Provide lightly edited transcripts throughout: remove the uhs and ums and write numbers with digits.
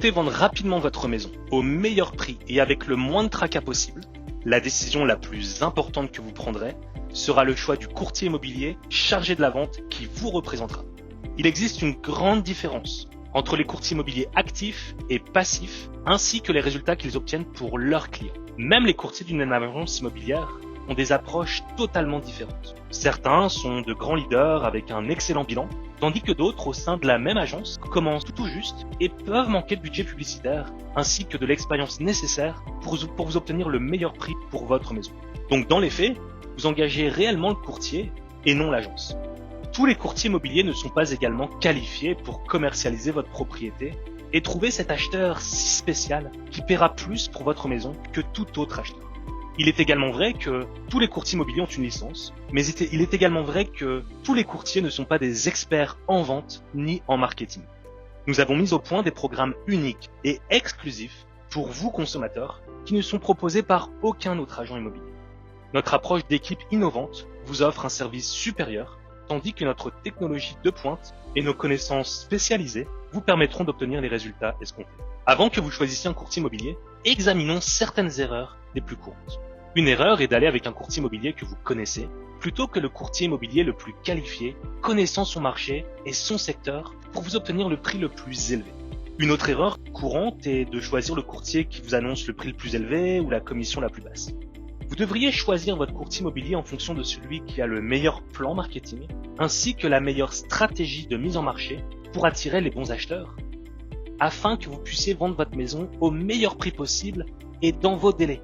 souhaitez vendre rapidement votre maison au meilleur prix et avec le moins de tracas possible, la décision la plus importante que vous prendrez sera le choix du courtier immobilier chargé de la vente qui vous représentera. Il existe une grande différence entre les courtiers immobiliers actifs et passifs, ainsi que les résultats qu'ils obtiennent pour leurs clients. Même les courtiers d'une même agence immobilière ont des approches totalement différentes. Certains sont de grands leaders avec un excellent bilan, tandis que d'autres au sein de la même agence commencent tout juste et peuvent manquer de budget publicitaire, ainsi que de l'expérience nécessaire pour vous obtenir le meilleur prix pour votre maison. Donc dans les faits, vous engagez réellement le courtier et non l'agence. Tous les courtiers immobiliers ne sont pas également qualifiés pour commercialiser votre propriété et trouver cet acheteur si spécial qui paiera plus pour votre maison que tout autre acheteur. Il est également vrai que tous les courtiers immobiliers ont une licence, mais il est également vrai que tous les courtiers ne sont pas des experts en vente ni en marketing. Nous avons mis au point des programmes uniques et exclusifs pour vous consommateurs qui ne sont proposés par aucun autre agent immobilier. Notre approche d'équipe innovante vous offre un service supérieur, tandis que notre technologie de pointe et nos connaissances spécialisées vous permettront d'obtenir les résultats escomptés. Avant que vous choisissiez un courtier immobilier, examinons certaines erreurs les plus courantes. Une erreur est d'aller avec un courtier immobilier que vous connaissez, plutôt que le courtier immobilier le plus qualifié, connaissant son marché et son secteur pour vous obtenir le prix le plus élevé. Une autre erreur courante est de choisir le courtier qui vous annonce le prix le plus élevé ou la commission la plus basse. Vous devriez choisir votre courtier immobilier en fonction de celui qui a le meilleur plan marketing, ainsi que la meilleure stratégie de mise en marché pour attirer les bons acheteurs, afin que vous puissiez vendre votre maison au meilleur prix possible et dans vos délais.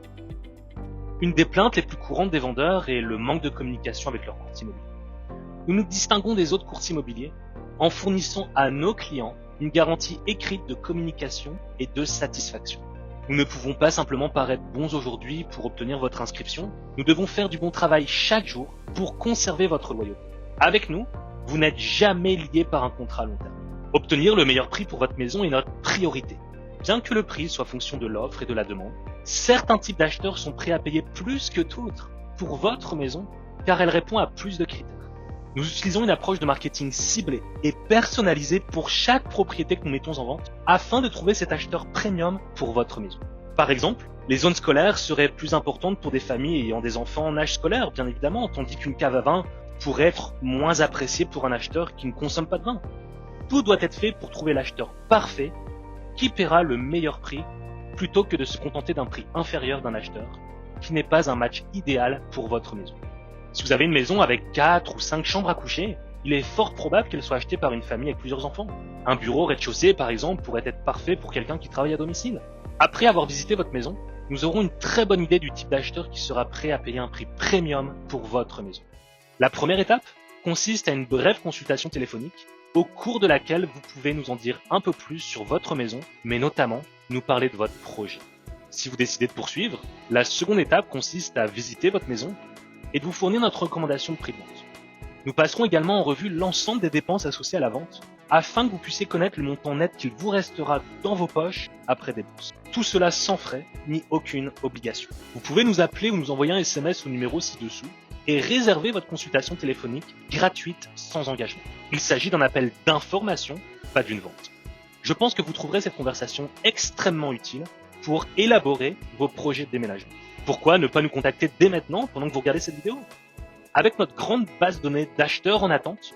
Une des plaintes les plus courantes des vendeurs est le manque de communication avec leur courtier immobilier. Nous nous distinguons des autres courtiers immobiliers en fournissant à nos clients une garantie écrite de communication et de satisfaction. Nous ne pouvons pas simplement paraître bons aujourd'hui pour obtenir votre inscription, nous devons faire du bon travail chaque jour pour conserver votre loyauté. Avec nous, vous n'êtes jamais lié par un contrat à long terme. Obtenir le meilleur prix pour votre maison est notre priorité. Bien que le prix soit fonction de l'offre et de la demande, certains types d'acheteurs sont prêts à payer plus que d'autres pour votre maison car elle répond à plus de critères. Nous utilisons une approche de marketing ciblée et personnalisée pour chaque propriété que nous mettons en vente afin de trouver cet acheteur premium pour votre maison. Par exemple, les zones scolaires seraient plus importantes pour des familles ayant des enfants en âge scolaire, bien évidemment, tandis qu'une cave à vin pourrait être moins appréciée pour un acheteur qui ne consomme pas de vin. Tout doit être fait pour trouver l'acheteur parfait qui paiera le meilleur prix plutôt que de se contenter d'un prix inférieur d'un acheteur qui n'est pas un match idéal pour votre maison. Si vous avez une maison avec 4 ou 5 chambres à coucher, il est fort probable qu'elle soit achetée par une famille avec plusieurs enfants. Un bureau au rez-de-chaussée, par exemple, pourrait être parfait pour quelqu'un qui travaille à domicile. Après avoir visité votre maison, nous aurons une très bonne idée du type d'acheteur qui sera prêt à payer un prix premium pour votre maison. La première étape consiste à une brève consultation téléphonique au cours de laquelle vous pouvez nous en dire un peu plus sur votre maison, mais notamment nous parler de votre projet. Si vous décidez de poursuivre, la seconde étape consiste à visiter votre maison et de vous fournir notre recommandation de prix de vente. Nous passerons également en revue l'ensemble des dépenses associées à la vente afin que vous puissiez connaître le montant net qu'il vous restera dans vos poches après dépenses. Tout cela sans frais ni aucune obligation. Vous pouvez nous appeler ou nous envoyer un SMS au numéro ci-dessous et réserver votre consultation téléphonique gratuite sans engagement. Il s'agit d'un appel d'information, pas d'une vente. Je pense que vous trouverez cette conversation extrêmement utile pour élaborer vos projets de déménagement. Pourquoi ne pas nous contacter dès maintenant pendant que vous regardez cette vidéo ? Avec notre grande base de données d'acheteurs en attente,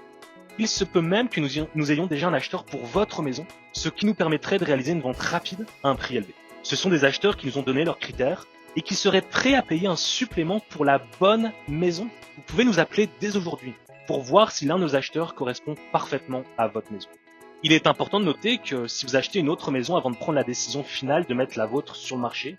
il se peut même que nous ayons déjà un acheteur pour votre maison, ce qui nous permettrait de réaliser une vente rapide à un prix élevé. Ce sont des acheteurs qui nous ont donné leurs critères et qui seraient prêts à payer un supplément pour la bonne maison. Vous pouvez nous appeler dès aujourd'hui pour voir si l'un de nos acheteurs correspond parfaitement à votre maison. Il est important de noter que si vous achetez une autre maison avant de prendre la décision finale de mettre la vôtre sur le marché,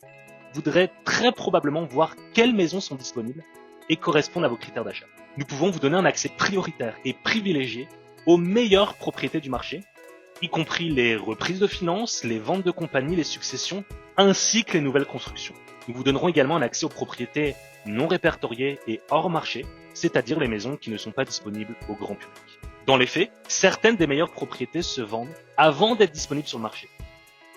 vous devrez très probablement voir quelles maisons sont disponibles et correspondent à vos critères d'achat. Nous pouvons vous donner un accès prioritaire et privilégié aux meilleures propriétés du marché, y compris les reprises de finances, les ventes de compagnie, les successions, ainsi que les nouvelles constructions. Nous vous donnerons également un accès aux propriétés non répertoriées et hors marché, c'est-à-dire les maisons qui ne sont pas disponibles au grand public. Dans les faits, certaines des meilleures propriétés se vendent avant d'être disponibles sur le marché.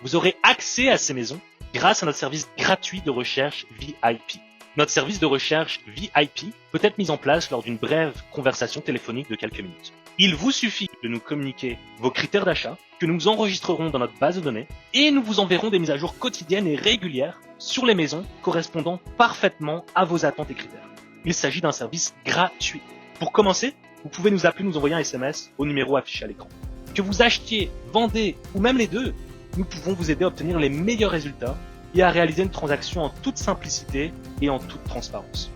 Vous aurez accès à ces maisons grâce à notre service gratuit de recherche VIP. Notre service de recherche VIP peut être mis en place lors d'une brève conversation téléphonique de quelques minutes. Il vous suffit de nous communiquer vos critères d'achat, que nous enregistrerons dans notre base de données et nous vous enverrons des mises à jour quotidiennes et régulières sur les maisons correspondant parfaitement à vos attentes et critères. Il s'agit d'un service gratuit. Pour commencer, vous pouvez nous appeler, nous envoyer un SMS au numéro affiché à l'écran. Que vous achetiez, vendez ou même les deux, nous pouvons vous aider à obtenir les meilleurs résultats et à réaliser une transaction en toute simplicité et en toute transparence.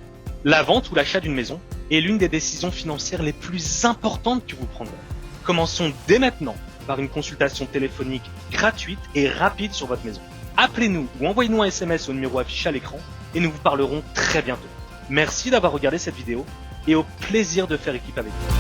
La vente ou l'achat d'une maison est l'une des décisions financières les plus importantes que vous prendrez. Commençons dès maintenant par une consultation téléphonique gratuite et rapide sur votre maison. Appelez-nous ou envoyez-nous un SMS au numéro affiché à l'écran et nous vous parlerons très bientôt. Merci d'avoir regardé cette vidéo et au plaisir de faire équipe avec vous.